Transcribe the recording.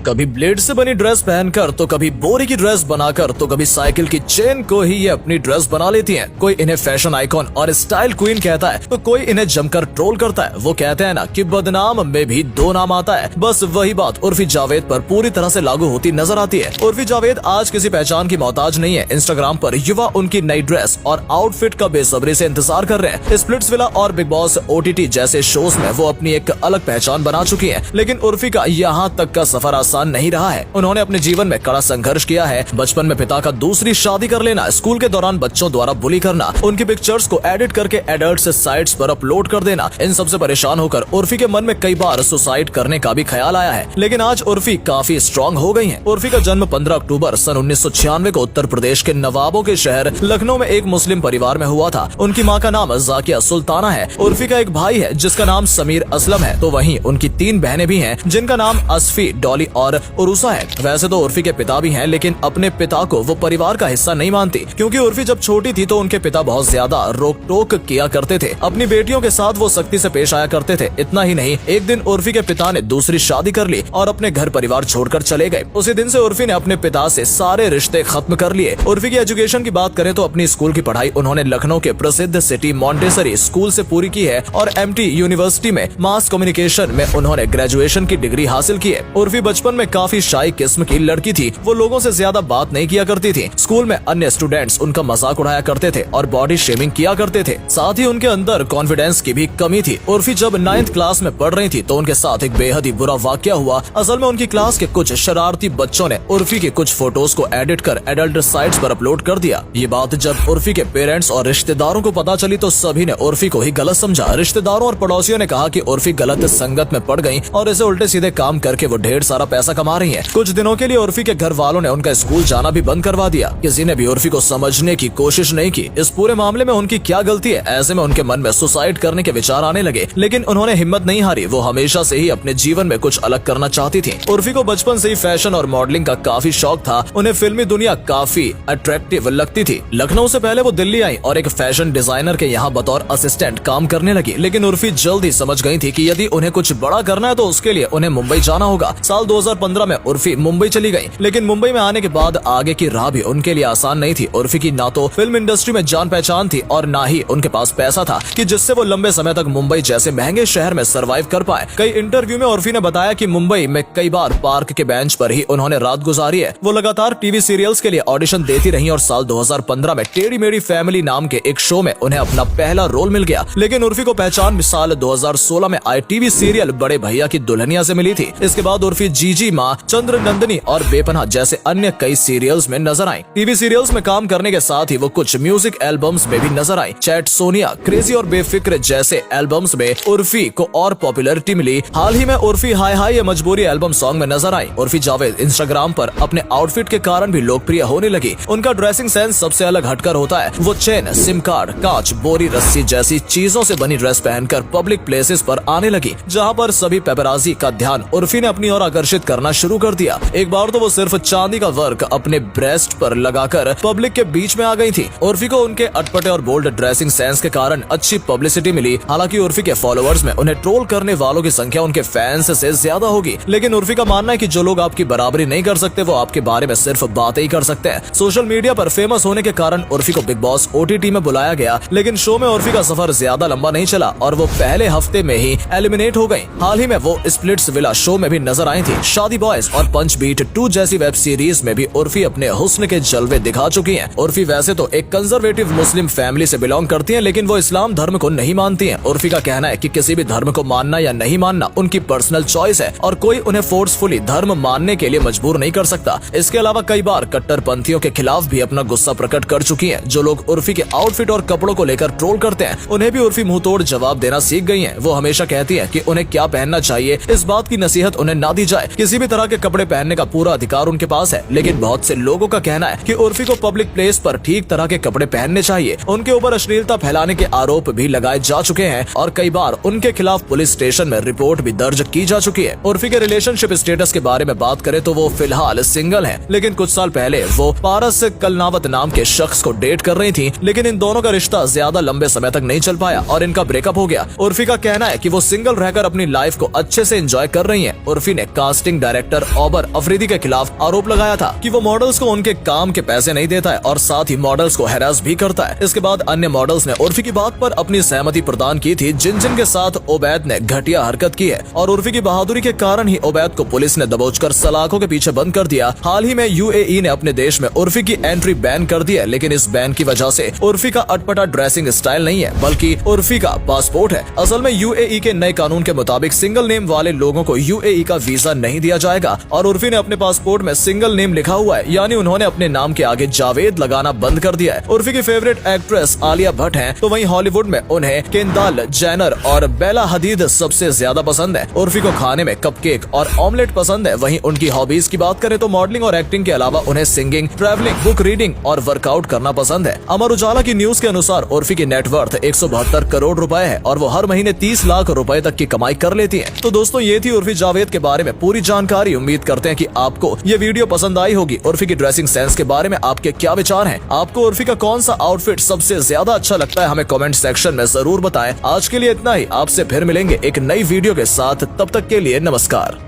कभी ब्लेड से बनी ड्रेस पहनकर, तो कभी बोरी की ड्रेस बनाकर, तो कभी साइकिल की चेन को ही ये अपनी ड्रेस बना लेती हैं। कोई इन्हें फैशन आइकॉन और स्टाइल क्वीन कहता है, तो कोई इन्हें जमकर ट्रोल करता है। वो कहते हैं ना कि बदनाम में भी दो नाम आता है। बस वही बात उर्फी जावेद पर पूरी तरह से लागू होती नजर आती है। उर्फी जावेद आज किसी पहचान की मोहताज नहीं है। इंस्टाग्राम पर युवा उनकी नई ड्रेस और आउटफिट का बेसब्री से इंतजार कर रहे हैं। स्प्लिट्सविला और बिग बॉस OTT जैसे शोज में वो अपनी एक अलग पहचान बना चुकी है। लेकिन उर्फी का यहाँ तक का सफर आसान नहीं रहा है। उन्होंने अपने जीवन में कड़ा संघर्ष किया है। बचपन में पिता का दूसरी शादी कर लेना, स्कूल के दौरान बच्चों द्वारा बुली करना, उनकी पिक्चर्स को एडिट करके एडल्ट साइट्स पर अपलोड कर देना, इन सब से परेशान होकर उर्फी के मन में कई बार सुसाइड करने का भी ख्याल आया है। लेकिन आज उर्फी काफी स्ट्रॉन्ग हो गई हैं। उर्फी का जन्म 15 अक्टूबर सन 1996 को उत्तर प्रदेश के नवाबों के शहर लखनऊ में एक मुस्लिम परिवार में हुआ था। उनकी माँ का नाम जाकिया सुल्ताना है। उर्फी का एक भाई है जिसका नाम समीर असलम है। तो वहीं उनकी 3 बहनें भी हैं जिनका नाम असफी, डॉली और उरुसा है। वैसे तो उर्फी के पिता भी हैं, लेकिन अपने पिता को वो परिवार का हिस्सा नहीं मानती, क्योंकि उर्फी जब छोटी थी तो उनके पिता बहुत ज्यादा रोक टोक किया करते थे। अपनी बेटियों के साथ वो सख्ती से पेश आया करते थे। इतना ही नहीं, एक दिन उर्फी के पिता ने दूसरी शादी कर ली और अपने घर परिवार छोड़कर चले गए। उसी दिन से उर्फी ने अपने पिता से सारे रिश्ते खत्म कर लिए। उर्फी की एजुकेशन की बात करें तो अपनी स्कूल की पढ़ाई उन्होंने लखनऊ के प्रसिद्ध सिटी मॉन्टेसरी स्कूल से पूरी की है और MT यूनिवर्सिटी में मास कम्युनिकेशन में उन्होंने ग्रेजुएशन की डिग्री हासिल की है। उर्फी बचपन में काफी शाई किस्म की लड़की थी। वो लोगों से ज्यादा बात नहीं किया करती थी। स्कूल में अन्य स्टूडेंट्स उनका मजाक उड़ाया करते थे और बॉडी शेमिंग किया करते थे। साथ ही उनके अंदर कॉन्फिडेंस की भी कमी थी। उर्फी जब 9th क्लास में पढ़ रही थी तो उनके साथ एक बेहद ही बुरा वाकया हुआ। असल में उनकी क्लास के कुछ शरारती बच्चों ने उर्फी की कुछ फोटोज को एडिट कर एडल्ट साइट्स पर अपलोड कर दिया। ये बात जब उर्फी के पेरेंट्स और रिश्तेदारों को पता चली तो सभी ने उर्फी को ही गलत समझा। रिश्तेदारों और पड़ोसियों ने कहा कि उर्फी गलत संगत में पड़ गई और इसे उल्टे सीधे काम करके वो ढेर सारा पैसा कमा रही है। कुछ दिनों के लिए उर्फी के घर वालों ने उनका स्कूल जाना भी बंद करवा दिया। किसी ने भी उर्फी को समझने की कोशिश नहीं की। इस पूरे मामले में उनकी क्या गलती है? ऐसे में उनके मन में सुसाइड करने के विचार आने लगे, लेकिन उन्होंने हिम्मत नहीं हारी। वो हमेशा से ही अपने जीवन में कुछ अलग करना चाहती थी। उर्फी को बचपन से ही फैशन और मॉडलिंग का काफी शौक था। उन्हें फिल्मी दुनिया काफी अट्रैक्टिव लगती थी। लखनऊ से पहले वो दिल्ली आई और एक फैशन डिजाइनर के यहाँ बतौर असिस्टेंट काम करने लगी। लेकिन उर्फी जल्द ही समझ गई थी कि यदि उन्हें कुछ बड़ा करना है तो उसके लिए उन्हें मुंबई जाना होगा। साल 2015 में उर्फी मुंबई चली गई, लेकिन मुंबई में आने के बाद आगे की राह भी उनके लिए आसान नहीं थी। उर्फी की ना तो फिल्म इंडस्ट्री में जान पहचान थी और ना ही उनके पास पैसा था कि जिससे वो लंबे समय तक मुंबई जैसे महंगे शहर में सरवाइव कर पाए। कई इंटरव्यू में उर्फी ने बताया कि मुंबई में कई बार पार्क के बेंच पर ही उन्होंने रात गुजारी है। वो लगातार टीवी सीरियल्स के लिए ऑडिशन देती रही और साल 2015 में टेढ़ी मेढ़ी फैमिली नाम के एक शो में उन्हें अपना पहला रोल मिल गया। लेकिन उर्फी को पहचान साल 2016 में आए टीवी सीरियल बड़े भैया की दुल्हनिया से मिली थी। इसके बाद उर्फी जीजी माँ, चंद्र नंदिनी और बेपनाह जैसे अन्य कई सीरियल्स में नजर आई। टीवी सीरियल्स में काम करने के साथ ही वो कुछ म्यूजिक एल्बम्स में भी नजर आई। चैट सोनिया, क्रेजी और बेफिक्र जैसे एल्बम्स में उर्फी को और पॉपुलैरिटी मिली। हाल ही में उर्फी हाय हाय ये मजबूरी एल्बम सॉन्ग में नजर आई। उर्फी जावेद इंस्टाग्राम पर अपने आउटफिट के कारण भी लोकप्रिय होने लगी। उनका ड्रेसिंग सेंस सबसे अलग हटकर होता है। वो चेन, सिम कार्ड, कांच, बोरी, रस्सी जैसी चीजों से बनी ड्रेस पहनकर पब्लिक प्लेसेस पर आने लगी, जहां पर सभी पेपराजी का ध्यान उर्फी ने अपनी ओर आकर्षित करना शुरू कर दिया। एक बार तो वो सिर्फ चांदी का वर्क अपने ब्रेस्ट पर लगाकर पब्लिक के बीच में आ गई थी। उर्फी को उनके अटपटे और बोल्ड ड्रेसिंग सेंस के कारण अच्छी पब्लिसिटी मिली। हालांकि उर्फी के फॉलोअर्स में उन्हें ट्रोल करने वालों की संख्या उनके फैंस से ज्यादा होगी। लेकिन उर्फी का मानना है कि जो लोग आपकी बराबरी नहीं कर सकते वो आपके बारे में सिर्फ बातें ही कर सकते हैं। सोशल मीडिया पर फेमस होने के कारण उर्फी को बिग बॉस OTT में बुलाया गया, लेकिन शो में उर्फी का सफर ज्यादा लंबा नहीं चला और वो पहले हफ्ते में ही एलिमिनेट हो गई। हाल ही में वो स्प्लिट्सविला शो में भी नजर आई थी। शादी बॉयज और पंच बीट 2 जैसी वेब सीरीज में भी उर्फी अपने हुस्न के जलवे दिखा चुकी हैं। उर्फी वैसे तो एक कंजर्वेटिव मुस्लिम फैमिली से बिलोंग करती हैं, लेकिन वो इस्लाम धर्म को नहीं मानती हैं। उर्फी का कहना है कि किसी भी धर्म को मानना या नहीं मानना उनकी पर्सनल चॉइस है और कोई उन्हें फोर्सफुली धर्म मानने के लिए मजबूर नहीं कर सकता। इसके अलावा कई बार कट्टरपंथियों के खिलाफ भी अपना गुस्सा प्रकट कर चुकी हैं। जो लोग उर्फी के आउटफिट और कपड़ों को लेकर ट्रोल करते हैं उन्हें भी उर्फी मुंह तोड़ जवाब देना सीख गई हैं। वो हमेशा कहती हैं कि उन्हें क्या पहनना चाहिए, इस बात की नसीहत उन्हें ना दी जाए। किसी भी तरह के कपड़े पहनने का पूरा अधिकार उनके पास है, लेकिन बहुत से लोगों का कहना है कि उर्फी को पब्लिक प्लेस पर ठीक तरह के कपड़े पहनने चाहिए। उनके ऊपर अश्लीलता फैलाने के आरोप भी लगाए जा चुके हैं और कई बार उनके खिलाफ पुलिस स्टेशन में रिपोर्ट भी दर्ज की जा चुकी है। उर्फी के रिलेशनशिप स्टेटस के बारे में बात करें तो वो फिलहाल सिंगल है, लेकिन कुछ साल पहले वो पारस कलनावत नाम के शख्स को डेट कर रही थी। लेकिन इन दोनों का रिश्ता ज्यादा लंबे समय तक नहीं चल पाया और इनका ब्रेकअप हो गया। उर्फी का कहना है कि वो सिंगल रहकर अपनी लाइफ को अच्छे से एंजॉय कर रही है। उर्फी ने कास्टिंग मैनेजिंग डायरेक्टर ओबर अफरीदी के खिलाफ आरोप लगाया था कि वो मॉडल्स को उनके काम के पैसे नहीं देता है और साथ ही मॉडल्स को हैरास भी करता है। इसके बाद अन्य मॉडल्स ने उर्फी की बात पर अपनी सहमति प्रदान की थी, जिन के साथ उबैद ने घटिया हरकत की है और उर्फी की बहादुरी के कारण ही उबैद को पुलिस ने दबोचकर सलाखों के पीछे बंद कर दिया। हाल ही में यूएई ने अपने देश में उर्फी की एंट्री बैन कर दी है, लेकिन इस बैन की वजह से उर्फी का अटपटा ड्रेसिंग स्टाइल नहीं है बल्कि उर्फी का पासपोर्ट है। असल में यूएई के नए कानून के मुताबिक सिंगल नेम वाले लोगों को यूएई का वीजा नहीं दिया जाएगा और उर्फी ने अपने पासपोर्ट में सिंगल नेम लिखा हुआ है, यानी उन्होंने अपने नाम के आगे जावेद लगाना बंद कर दिया है। उर्फी की फेवरेट एक्ट्रेस आलिया भट्ट हैं, तो वहीं हॉलीवुड में उन्हें केंदाल जेनर और बेला हदीद सबसे ज्यादा पसंद है। उर्फी को खाने में कपकेक और ऑमलेट पसंद है। वहीं उनकी हॉबीज की बात करें तो मॉडलिंग और एक्टिंग के अलावा उन्हें सिंगिंग, ट्रैवलिंग, बुक रीडिंग और वर्कआउट करना पसंद है। अमर उजाला की न्यूज के अनुसार उर्फी की नेटवर्थ 172 करोड़ रुपए है और वो हर महीने 30 लाख रुपए तक की कमाई कर लेती है। तो दोस्तों ये थी उर्फी जावेद के बारे में पूरी जानकारी। उम्मीद करते हैं कि आपको ये वीडियो पसंद आई होगी। उर्फी की ड्रेसिंग सेंस के बारे में आपके क्या विचार हैं? आपको उर्फी का कौन सा आउटफिट सबसे ज्यादा अच्छा लगता है? हमें कमेंट सेक्शन में जरूर बताएं। आज के लिए इतना ही, आपसे फिर मिलेंगे एक नई वीडियो के साथ। तब तक के लिए नमस्कार।